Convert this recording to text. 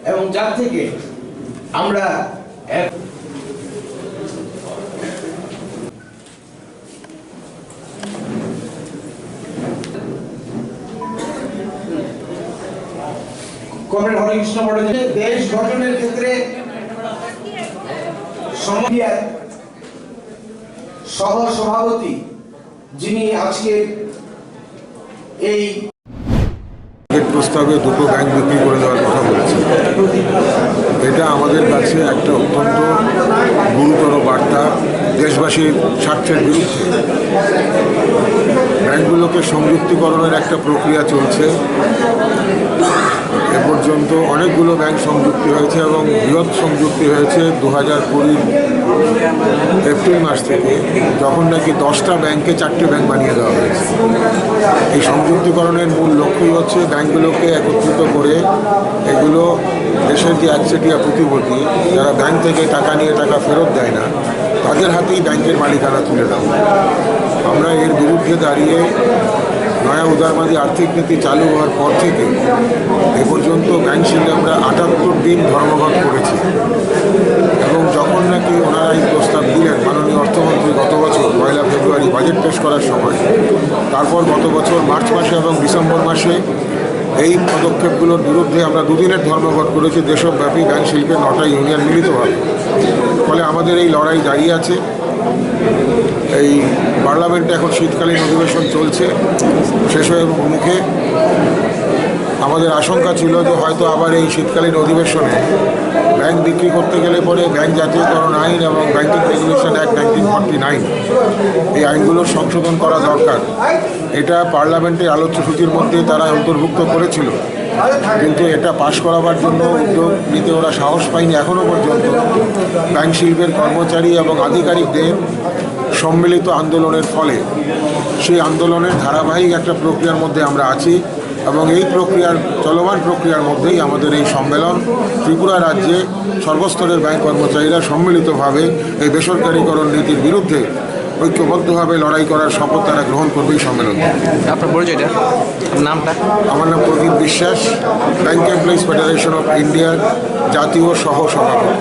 এবং যার থেকে আমরা কমরেড হরিকৃষ্ণ ভট্টাচার্য দেশ গঠনের ক্ষেত্রে সহ সভাপতি, যিনি আজকে এই প্রস্তাবে দুটো ব্যাংক বিক্রি করে দেওয়ার কথা বলেছে। এটা আমাদের কাছে একটা অত্যন্ত গুরুতর বার্তা, দেশবাসীর স্বার্থের বিরুদ্ধে। ব্যাংকগুলোকে সংযুক্তিকরণের একটা প্রক্রিয়া চলছে। এ পর্যন্ত অনেকগুলো ব্যাংক সংযুক্তি হয়েছে এবং বৃহৎ সংযুক্তি হয়েছে 2020 এপ্রিল মাস থেকে, যখন নাকি 10টা ব্যাংকে 4টে ব্যাংক বানিয়ে দেওয়া হয়েছে। এই সংযুক্তিকরণের মূল লক্ষ্যই হচ্ছে ব্যাংকগুলোকে একত্রিত করে এগুলো দেশের যে একচেটিয়া প্রতিভূতি, যারা ব্যাংক থেকে টাকা নিয়ে টাকা ফেরত দেয় না, তাদের হাতেই ব্যাংকের মালিকানা তুলে দেওয়া। আমরা এর বিরুদ্ধে দাঁড়িয়ে নয়া উদারবাদী আর্থিক নীতি চালু হওয়ার পর থেকে এ পর্যন্ত ব্যাংক শিল্পে আমরা 78 দিন ধর্মঘট করেছি। এবং যখন নাকি ওনারা এই প্রস্তাব দিলেন মাননীয় অর্থমন্ত্রী গত বছর 1 ফেব্রুয়ারি বাজেট পেশ করার সময়, তারপর গত বছর মার্চ মাসে এবং ডিসেম্বর মাসে এই পদক্ষেপগুলোর বিরুদ্ধে আমরা দুদিনের ধর্মঘট করেছি দেশব্যাপী ব্যাংক শিল্পের 9টা ইউনিয়ন মিলিতভাবে। ফলে আমাদের এই লড়াই দাঁড়িয়ে আছে। এই পার্লামেন্টে এখন শীতকালীন অধিবেশন চলছে, শেষ হয়ে মুখে। আমাদের আশঙ্কা ছিল যে হয়তো আবার এই শীতকালীন অধিবেশনে ব্যাংক বিক্রি করতে গেলে পরে ব্যাংক জাতীয়করণ আইন এবং ব্যাংকিং রেগুলেশন অ্যাক্ট 1949 এই আইনগুলোর সংশোধন করা দরকার। এটা পার্লামেন্টের আলোচ্যসূচির মধ্যে তারা অন্তর্ভুক্ত করেছিল, কিন্তু এটা পাশ করাবার জন্য উদ্যোগ নিতে ওরা সাহস পায়নি এখনও পর্যন্ত। ব্যাংক শিল্পের কর্মচারী এবং আধিকারিকদের সম্মিলিত আন্দোলনের ফলে সেই আন্দোলনের ধারাবাহিক একটা প্রক্রিয়ার মধ্যে আমরা আছি এবং এই প্রক্রিয়ার চলমান প্রক্রিয়ার মধ্যেই আমাদের এই সম্মেলন। ত্রিপুরা রাজ্যে সর্বস্তরের ব্যাংক কর্মচারীরা সম্মিলিতভাবে এই বেসরকারীকরণ নীতির বিরুদ্ধে ঐক্যবদ্ধভাবে লড়াই করার শপথ তারা গ্রহণ করবে এই সম্মেলন। আপনার পরিচয়টা, নামটা? আমার নাম প্রদীপ বিশ্বাস, ব্যাংক এমপ্লয়িজ ফেডারেশন অফ ইন্ডিয়ার জাতীয় সহ সভাপতি।